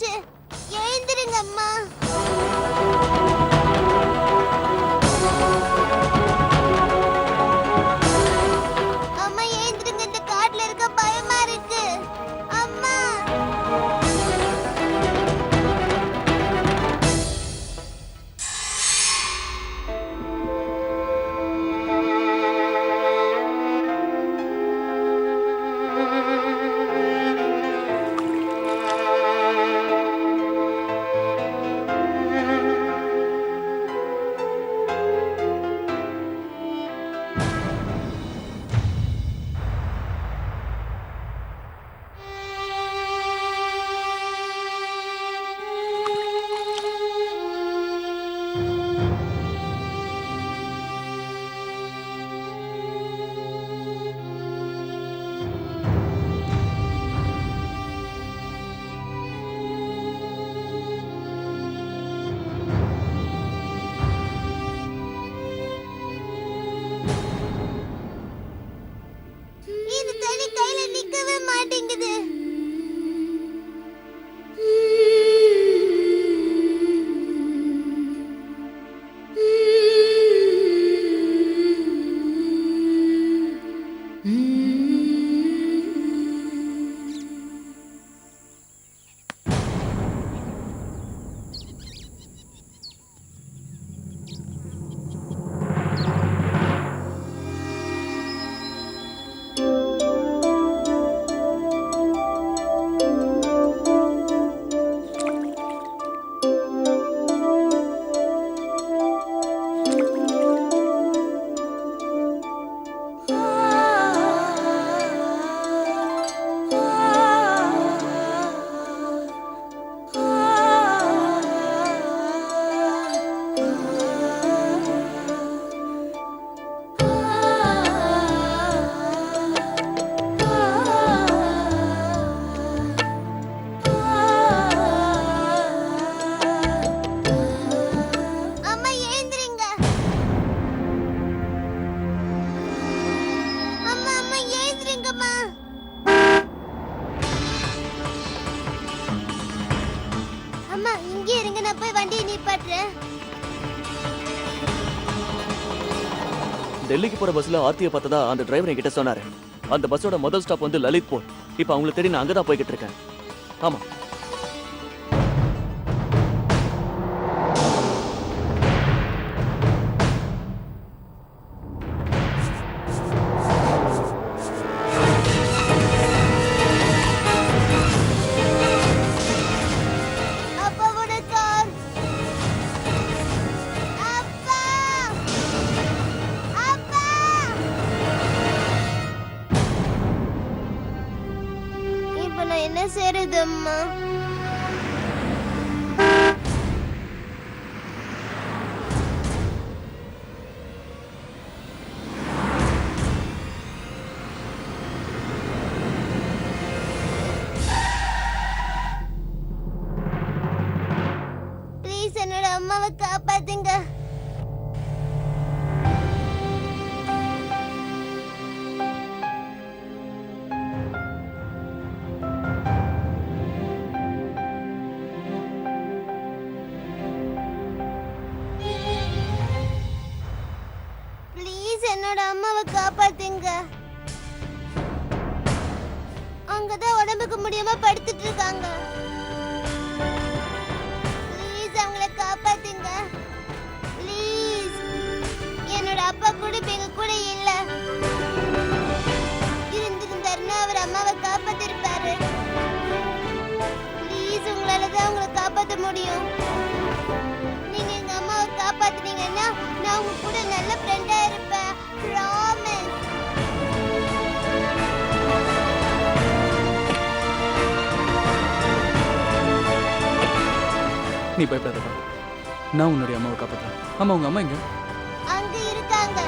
போச்சு. எழுந்திருங்க அம்மா. அம்மா எழுந்திருங்க, இந்த காட்டுல இருக்க பயமா இருக்கு. அம்மா. இந்த தண்ணி கையில நிக்கவே மாட்டேங்குது. அம்மா எழுந்திருங்க. அம்மா அம்மா எழுந்திருங்கம்மா. அம்மா இங்கே இருங்க, நான் போய் வண்டியை நிப்பாட்டுறேன். டெல்லிக்கு போற பஸ்ல ஆர்த்தியை பார்த்ததா அந்த டிரைவர் என்கிட்ட சொன்னாரு. அந்த பஸ்ஸோட முதல் ஸ்டாப் வந்து லலித்பூர். இப்ப அவங்களை தேடி நான் அங்கதான் போய்கிட்டு இருக்கேன். ஆமா. அப்பாவோட கார். அப்பா. அப்பா. இப்ப நான் என்ன செய்யறது அம்மா? ப்ளீஸ் என்னோட அம்மாவை காப்பாத்துங்க. ப்ளீஸ் என்னோட அம்மாவை காப்பாத்துங்க. அங்கதான் உடம்புக்கு முடியாம படுத்துட்டு இருக்காங்க. ப்ளீஸ் அவங்கள காப்பாத்துங்க. ப்ளீஸ். என்னோட அப்பா கூட இப்ப எங்க கூட இல்ல. இருந்திருந்தாருன்னா அவர் அம்மாவை காப்பாத்திருப்பாரு. ப்ளீஸ் உங்களால தான் அவங்கள காப்பாத்த முடியும். நீங்க எங்க அம்மாவை காப்பாத்துனீங்கன்னா நான் உங்க கூட நல்ல ஃப்ரெண்டா இருப்பேன். ப்ராமிஸ். நீ பயப்படாதப்பா, நான் உன்னுடைய அம்மாவை காப்பாற்றுறேன். ஆமா, உங்க அம்மா எங்க? அங்க இருக்காங்க.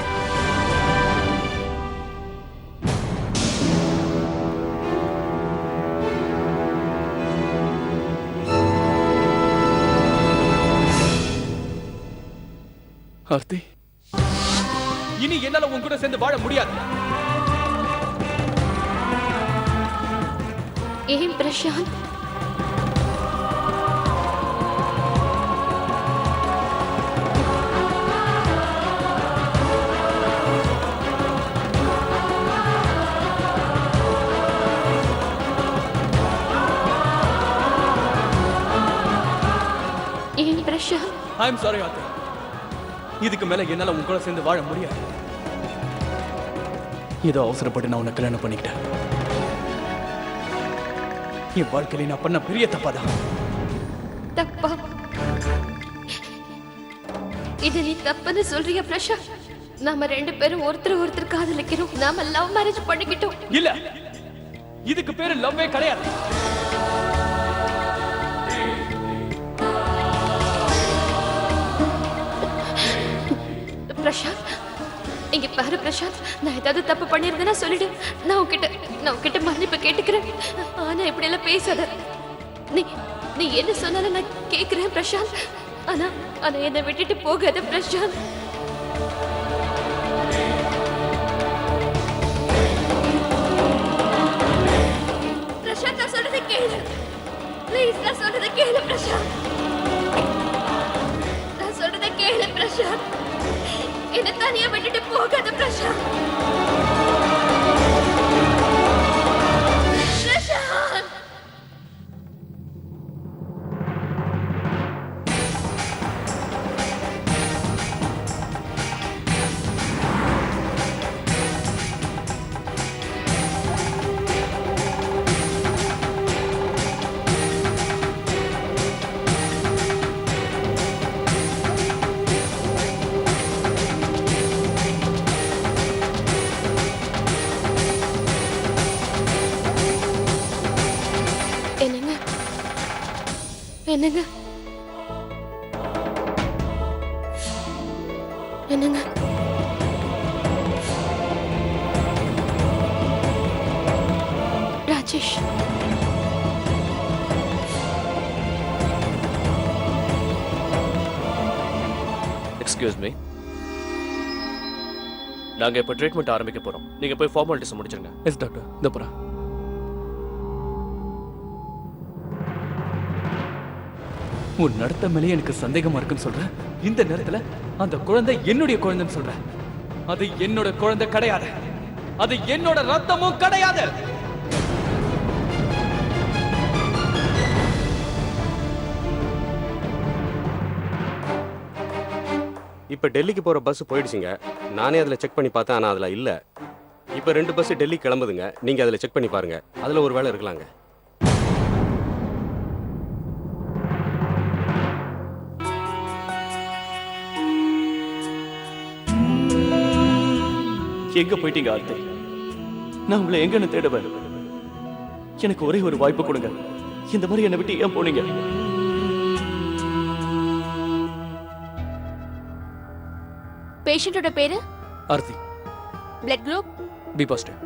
ஆர்த்தி, இனி என்னால உன் கூட சேர்ந்து வாழ முடியாது. ஏன் பிரசாந்த்? I'm sorry Aathe. இதுக்கு மேல என்னால உன் கூட சேர்ந்து வாழ முடியாது. ஏதோ அவசரப்பட்டு நான் உன்னை கல்யாணம் பண்ணிக்கிட்டேன். என் வாழ்க்கையில நான் பண்ண பெரிய தப்பாதான். தப்பா? இது நீ தப்புன்னு சொல்றியா பிரசாந்த்? நாம 2 பேரும் ஒருத்தர் காதலிக்கிறோம். நாம லவ் மேரேஜ் பண்ணிக்கிட்டோம். இல்ல, இதுக்கு பேரு லவ்வே கிடையாது. பிரசாந்த், இங்க பாரு பிரசாந்த், நான் ஏதாவது தப்பு பண்ணிருந்தேன்னா சொல்லிடு. நான் உன்கிட்ட மன்னிப்பு கேட்டுக்கிறேன். ஆனா இப்படி எல்லாம் பேசாத. நீ என்ன சொன்னாலும் நான் கேக்குறேன் பிரசாந்த். ஆனா என்னை விட்டுட்டு போகாத பிரசாந்த். பிரசாந்த், நான் சொல்றதை கேளு ப்ளீஸ். நான் சொல்றதை கேளு பிரசாந்த். நான் சொல்றதை கேளு பிரசாந்த். என்ன தனியா விட்டுட்டு போகாத பிரசாந்த். பிரசாந்த், என்னங்க என்னங்க ராஜேஷ், எக்ஸ்கியூஸ் மீ, நாங்க இப்ப ட்ரீட்மெண்ட் ஆரம்பிக்க போறோம். நீங்க போய் ஃபார்மாலிட்டிஸ் முடிச்சிருங்க. எஸ் டாக்டர், இந்த போறா. உன் நடத்த மேலே எனக்கு சந்தேகமா இருக்குன்னு சொல்ற. இந்த நேரத்துல அந்த குழந்தை என்னுடைய குழந்தைன்னு சொல்ற. அது என்னோட குழந்தை கிடையாது. அது என்னோட ரத்தமும் கிடையாது. இப்போ டெல்லிக்கு போகிற பஸ் போயிடுச்சுங்க. நானே அதில் செக் பண்ணி பார்த்தேன், ஆனால் அதில் இல்லை. இப்போ 2 பஸ் டெல்லி கிளம்புதுங்க. நீங்கள் அதில் செக் பண்ணி பாருங்க, அதில் ஒரு வேளை இருக்கலாங்க. எங்க போயிட்டீங்க ஆர்த்தி? நான் உங்களை எங்கன்னு தேடுவேன். எனக்கு ஒரே ஒரு வாய்ப்பு கொடுங்க. இந்த மாதிரி என்னை விட்டு ஏன் போனீங்க? பேஷண்டோட பேரு? Aarthi. Blood group? B positive.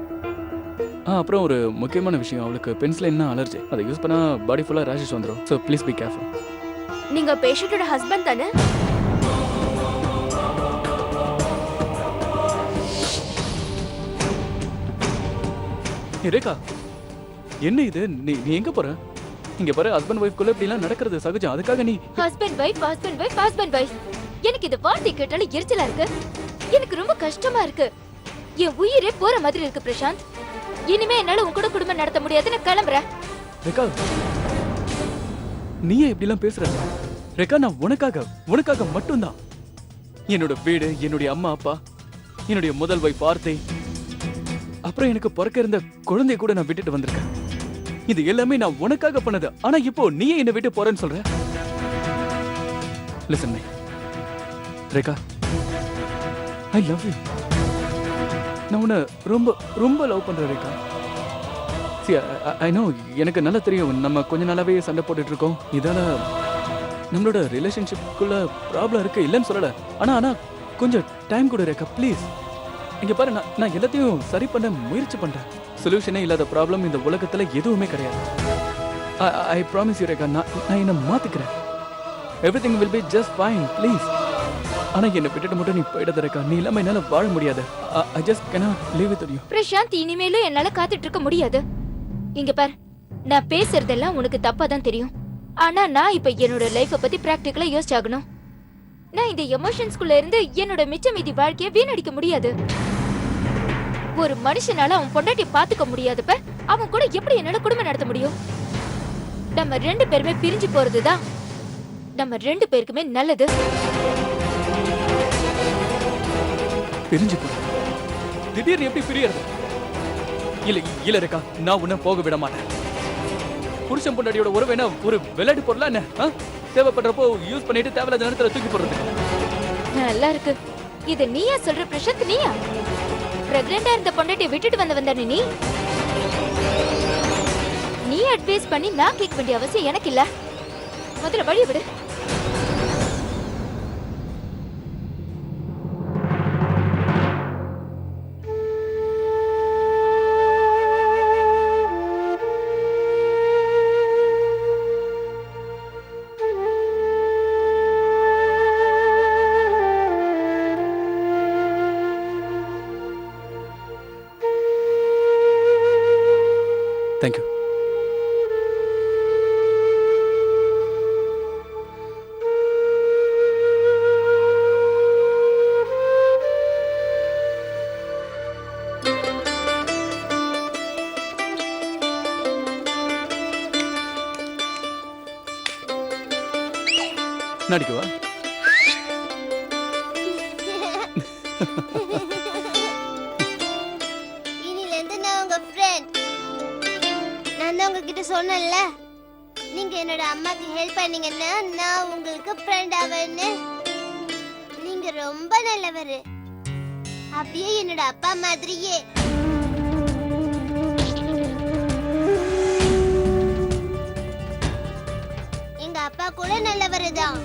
அப்புறம் ஒரு முக்கியமான விஷயம், அவளுக்கு பென்சிலின்னா அலர்ஜி. அதை யூஸ் பண்ணா பாடி ஃபுல்லா ரேஷஸ் வந்துடும். So please be careful. நீங்க பேஷண்டோட ஹஸ்பண்ட் தானே? ரேகா, என்ன இது? நீ எங்க போற? இங்க பாரு, ஹஸ்பண்ட் வைஃப் குள்ள இப்படி எல்லாம் நடக்கிறது சகஜம். அதுக்காக நீ ஹஸ்பண்ட் வைஃப் எனக்கு இந்த வார்த்தை கேட்டாலும் எரிச்சலா இருக்கு. எனக்கு ரொம்ப கஷ்டமா இருக்கு. என் உயிரே போற மாதிரி இருக்கு பிரசாந்த். இனிமே என்னால உன் கூட குடும்பம் நடத்த முடியாது. நான் கிளம்புறேன். ரேகா, நீ ஏன் இப்படி எல்லாம் பேசுற? ரேகா, நான் உனக்காக மட்டும்தான் என்னோட வீடு, என்னுடைய அம்மா அப்பா, என்னுடைய முதல் வைஃப் ஆர்த்தி, அப்புறம் எனக்கு பிறக்க இருந்த குழந்தைய கூட நான் விட்டுட்டு வந்திருக்கேன். இது எல்லாமே நான் உனக்காக பண்ணது. ஆனா இப்போ நீயே என்ன விட்டு போறேன்னு சொல்ற. Listen me Rekha, I love you. நான் உன்னை ரொம்ப ரொம்ப லவ் பண்றேன் ரேகா. ஐ நோ, எனக்கு நல்லா தெரியும் நம்ம கொஞ்ச நாளாவே சண்டை போட்டுட்டு இருக்கோம். இதால நம்மளோட ரிலேஷன்ஷிப்புக்குள்ள ப்ராப்ளம் இருக்கு, இல்லைன்னு சொல்லல. ஆனா கொஞ்சம் டைம் கொடு ரேகா, ப்ளீஸ். இங்க பாரு, நான் எல்லாத்தையும் சரி பண்ண முயற்சி பண்றேன். சொல்யூஷனே இல்லாத ப்ராப்ளம் இந்த உலகத்துல எதுவுமே கிடையாது. ஐ ப்ராமிஸ் யூ ரேகா, நான் என்ன மாத்திக்கிறேன். Everything will be just fine, please. ஆனா என்ன விட்டுட்டு மட்டும் நீ போயிடாத ரேகா. நீ இல்லாம என்னால வாழ முடியாது. I just cannot live with you. Prashanth, இனிமேலும் என்னால காத்துட்டு இருக்க முடியாது. இங்க பாரு, நான் பேசுறதெல்லாம் உனக்கு தப்பா தான் தெரியும். ஆனா நான் இப்ப என்னோட லைஃப பத்தி பிராக்டிகலா யோசிச்சாகணும். நான் இந்த எமோஷன்ஸ்குள்ள இருந்து என்னோட மிச்ச மீதி வாழ்க்கையை வீணடிக்க முடியாது. ஒரு மனுஷனால அவன் பொண்டாட்டியை பாத்துக்க முடியாதப்ப அவன் கூட எப்படி என்னால குடும்பம் நடத்த முடியும்? நம்ம 2 பேருமே பிரிஞ்சு போறதுதான் நம்ம 2 பேருக்குமே நல்லது. பிரிஞ்சு போற திடீர்னு எப்படி பிரியறது? இல்ல இல்ல ரேகா, நான் உன்னை போக விட மாட்டேன். புருஷன் பொண்டாட்டியோட உறவு என்ன ஒரு விளையாட்டு பொருளா என்ன? தேவைப்படுறப்போ யூஸ் பண்ணிட்டு தேவையில்லாத நேரத்துல தூக்கி போடுறது. நல்லா இருக்கு. இது நீயா சொல்ற பிரசாந்த்? நீயா பிரெக்னெண்டா இருந்த பொண்டாட்டியை விட்டுட்டு வந்தவன் தானே நீ? நீ அட்வைஸ் பண்ணி நான் கேட்க வேண்டிய அவசியம் எனக்கு இல்ல. முதல்ல வழி விடு. தேங்க்யூ. நடிக்கவா? இனில இருந்து நான் உங்க ஃப்ரெண்ட். நான் தான் உங்ககிட்ட சொன்னேன்ல, நீங்க என்னோட அம்மாக்கு ஹெல்ப் பண்ணீங்கன்னா நான் உங்களுக்கு ஃப்ரெண்ட் ஆவேன்னு. நீங்க ரொம்ப நல்லவரு, அப்படியே என்னோட அப்பா மாதிரியே. எங்க அப்பா கூட நல்லவரு தான்.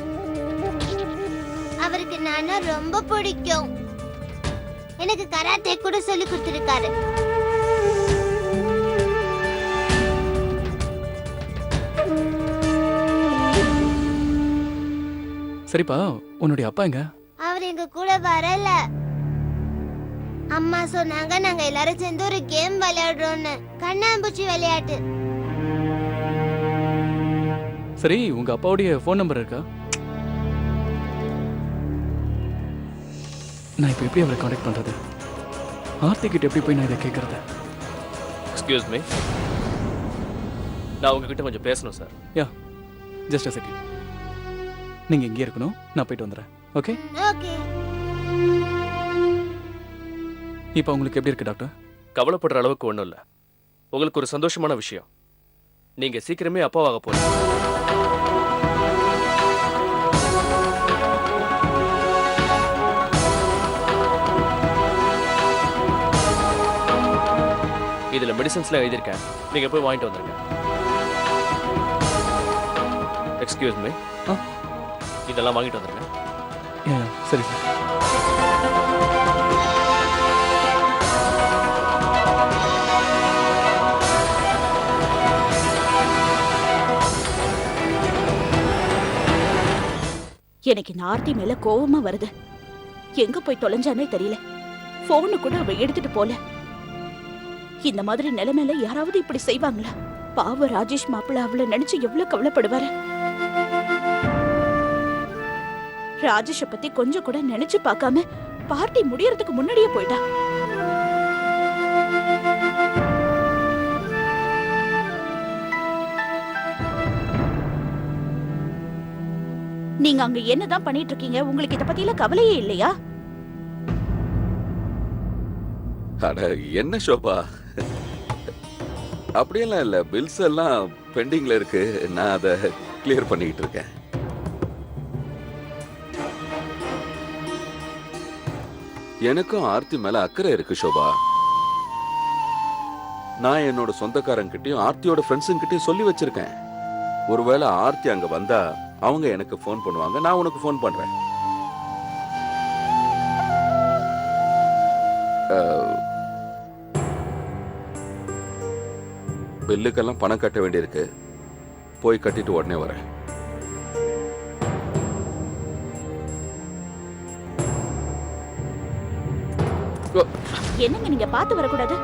அவருக்கு நானா ரொம்ப பிடிக்கும். எனக்கு கராத்தே கூட சொல்லி கொடுத்திருக்காரு. சரிப்பா, உன்னுடைய அப்பா எங்க? அவர் எங்க கூட வரல. அம்மா சொன்னாங்க நாங்க எல்லாரும் சேர்ந்து ஒரு கேம் விளையாடுறோம்னு, கண்ணாம்பூச்சி விளையாட்டு. சரி, உங்க அப்பாவுடைய ஃபோன் நம்பர் இருக்கா? நான் இப்போ எப்படி அவரை கான்டாக்ட் பண்றது? ஆர்த்தி கிட்ட எப்படி போய் நான் இதை கேட்கறது? எக்ஸ்கியூஸ் மீ, நான் உங்ககிட்ட கொஞ்சம் பேசணும் sir. Yeah, just a second. நீங்க இங்கே இருக்கணும், நான் போயிட்டு வந்துடுறேன். ஓகே? ஓகே. இப்போ உங்களுக்கு எப்படி இருக்கு டாக்டர்? கவலைப்படுற அளவுக்கு ஒன்றும் இல்லை. உங்களுக்கு ஒரு சந்தோஷமான விஷயம், நீங்க சீக்கிரமே அப்பாவாக போறீங்க. இதுல மெடிசன்ஸ்லாம் எழுதியிருக்கேன், நீங்க போய் வாங்கிட்டு வந்துருங்க. எக்ஸ்கியூஸ் மீ, இதெல்லாம் வாங்கிட்டு வந்துருங்க. சரி சார். எனக்கு இந்த ஆர்த்தி மேல கோவமா வருது. எங்க போய் தொலைஞ்சானே தெரியல. போனு கூட அவ எடுத்துட்டு போல. இந்த மாதிரி நிலைமையில யாராவது இப்படி செய்வாங்களா? பாவ ராஜேஷ் மாப்பிள்ள அவளை நினைச்சு எவ்வளவு கவலைப்படுவாரு. ராஜேஷ பத்தி கொஞ்சம் கூட நினைச்சு பார்க்காம பார்ட்டி முடியறதுக்கு முன்னாடியே போயிட்டா. நீங்க அங்க என்னதான் பண்ணிட்டு இருக்கீங்க? உங்களுக்கு இத பத்தியில கவலையே இல்லையா? அட என்ன ஷோபா, அப்படியெல்லாம் இல்ல. பில்ஸ் எல்லாம் பெண்டிங்ல இருக்கு, நான் அதை கிளியர் பண்ணிட்டு இருக்கேன். எனக்கும் ஆர்த்தி மேல அக்கறை இருக்கு ஷோபா. நான் என்னோட சொந்தக்காரங்கிட்டையும் ஆர்த்தியோட ஃப்ரெண்ட்ஸுங்கிட்டையும் சொல்லி வச்சிருக்கேன். ஒருவேளை ஆர்த்தி அங்க வந்தா அவங்க எனக்கு ஃபோன் பண்ணுவாங்க, நான் உனக்கு ஃபோன் பண்றேன். பில்லுக்கெல்லாம் பணம் கட்ட வேண்டியிருக்கு, போய் கட்டிட்டு உடனே வரேன். என்னங்க நீங்க பார்த்து வரக்கூடாது?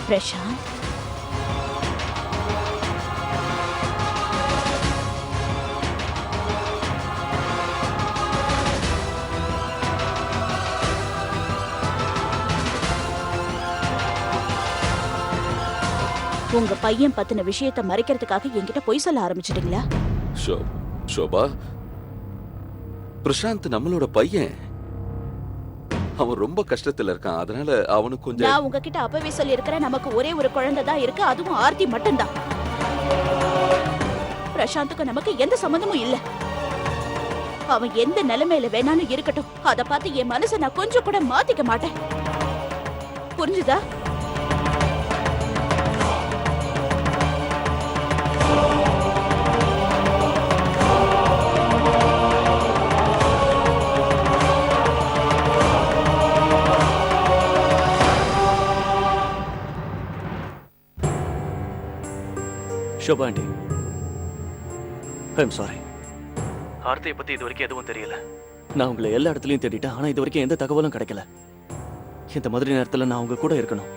பிரசாந்த், உங்க பையன் பத்தின விஷயத்த மறைக்கிறதுக்காக என்கிட்ட பொய் சொல்ல ஆரம்பிச்சிட்டீங்களா? ஷோபா, பிரசாந்த் நம்மளோட பையன். அவன் ரொம்ப கஷ்டத்துல இருக்கான். அதனால அவனுக்கு கொஞ்சம். நான் உங்ககிட்ட அப்பவே சொல்லியிருக்கிறேன், நமக்கு ஒரே ஒரு குழந்தை தான் இருக்கு, அதுவும் ஆர்த்தி மட்டும்தான். பிரசாந்துக்கு நமக்கு எந்த சம்மந்தமும் இல்ல. அவன் எந்த நிலைமையில வேணாலும் இருக்கட்டும், அத பார்த்து என் மனசை நான் கொஞ்சம் கூட மாத்திக்க மாட்டேன். புரிஞ்சுதா? Shobha aunty, I'm sorry. ஆர்த்தியை பத்தி இது வரைக்கும் எதுவும் தெரியல. நான் உங்களை எல்லா இடத்துலயும் தேடிட்டேன், ஆனா இது வரைக்கும் எந்த தகவலும் கிடைக்கல. இந்த மாதிரி நேரத்துல நான் உங்க கூட இருக்கணும்.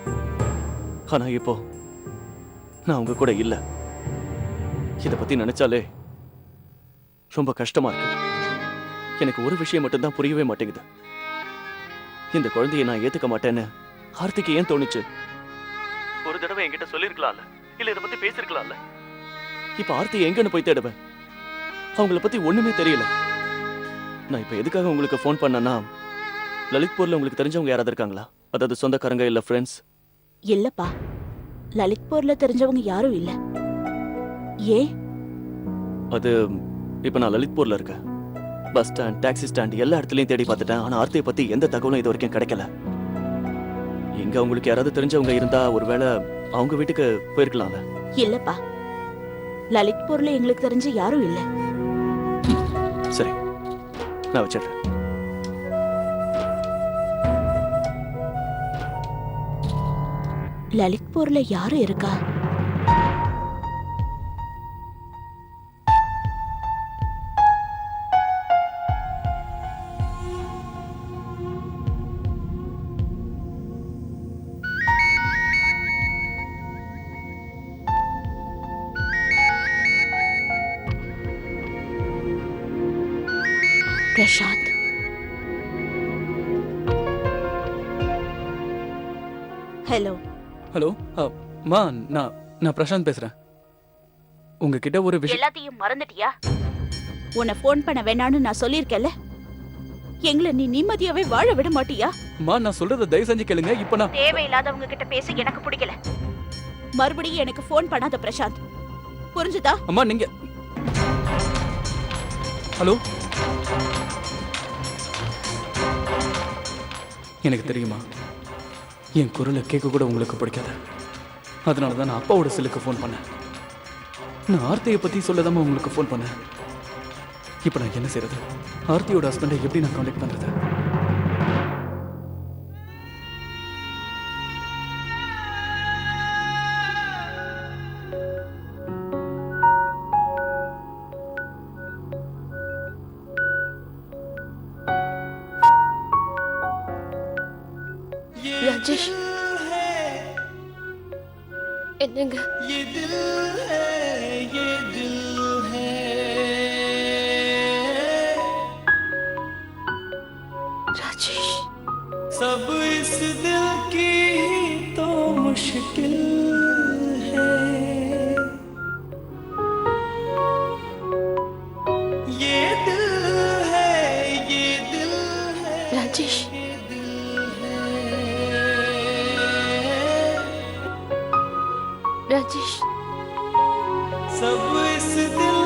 ஆனா இப்போ நான் உங்க கூட இல்ல. இத பத்தி நினைச்சாலே ரொம்ப கஷ்டமா இருக்கு. எனக்கு ஒரு விஷயம் மட்டும்தான் புரியவே மாட்டேங்குது. இந்த குழந்தையை நான் ஏத்துக்க மாட்டேன்னு ஆர்த்திக்கு ஏன் தோணுச்சு? ஒரு தடவை என்கிட்ட சொல்லிருக்கலாம்ல, இல்ல இத பத்தி பேசிருக்கலாம்ல. இப்ப ஆர்த்தி எங்கன்னு போய் தேடுவேன்? அவங்கள பத்தி ஒண்ணுமே தெரியல. நான் இப்ப எதுக்காக உங்களுக்கு ஃபோன் பண்ணேன்னா, லலித்பூர்ல உங்களுக்கு தெரிஞ்சவங்க யாராவது இருக்காங்களா? அதாவது சொந்தக்காரங்க இல்ல ஃப்ரெண்ட்ஸ்? இல்லப்பா, லலித்பூர்ல தெரிஞ்சவங்க யாரும் இல்ல. ஏன்? அது இப்ப நான் லலித்பூர்ல இருக்கேன். பஸ் ஸ்டாண்ட், டாக்ஸி ஸ்டாண்ட் எல்லா இடத்துலயும் தேடி பார்த்துட்டேன். ஆனா ஆர்த்தியை பத்தி எந்த தகவலும் இது வரைக்கும் கிடைக்கல. எங்க உங்களுக்கு யாராவது தெரிஞ்சவங்க இருந்தா ஒருவேளை அவங்க வீட்டுக்கு போயிருக்கலாம்ல. இல்லப்பா, லலித்பூர்ல எங்களுக்கு தெரிஞ்ச யாரும் இல்ல. சரி, நான் வச்சிடுறேன். லலித்பூர்ல யாரும் இருக்கா? பிரசாந்த். ஹலோ. ஹலோ, மா, நான் பிரசாந்த் பேசுறேன். உங்ககிட்ட ஒரு விஷயம். எல்லாத்தையும் மறந்துட்டியா? உன்னை ஃபோன் பண்ண வேணான்னு நான் சொல்லியிருக்கேன்ல. எங்களை நீ நிம்மதியாவே வாழ விட மாட்டியா? மா, நான் சொல்றத தயவு செஞ்சு கேளுங்க. இப்ப நான் தேவையில்லாதவங்க கிட்ட பேச எனக்கு பிடிக்கல. மறுபடியும் எனக்கு ஃபோன் பண்ணாத பிரசாந்த், புரிஞ்சுதா? அம்மா நீங்க. ஹலோ, எனக்கு தெரியுமா, என் குரலை கேட்க கூட உங்களுக்கு பிடிக்காது. அதனால தான் நான் அப்பாவோட செல்லுக்கு ஃபோன் பண்ணேன். நான் ஆர்த்தியை பற்றி சொல்லதாம்மா உங்களுக்கு ஃபோன் பண்ணேன். இப்போ நான் என்ன செய்யறது? ஆர்த்தியோட ஹஸ்பண்டை எப்படி நான் கான்டாக்ட் பண்ணுறது? ராஜேஷ், என்னங்க? ராஜேஷ், सब इस दिल की तो मुश्किल है, ये दिल है, ये दिल है, ராஜேஷ், ராஜேஷ், सब इस दिल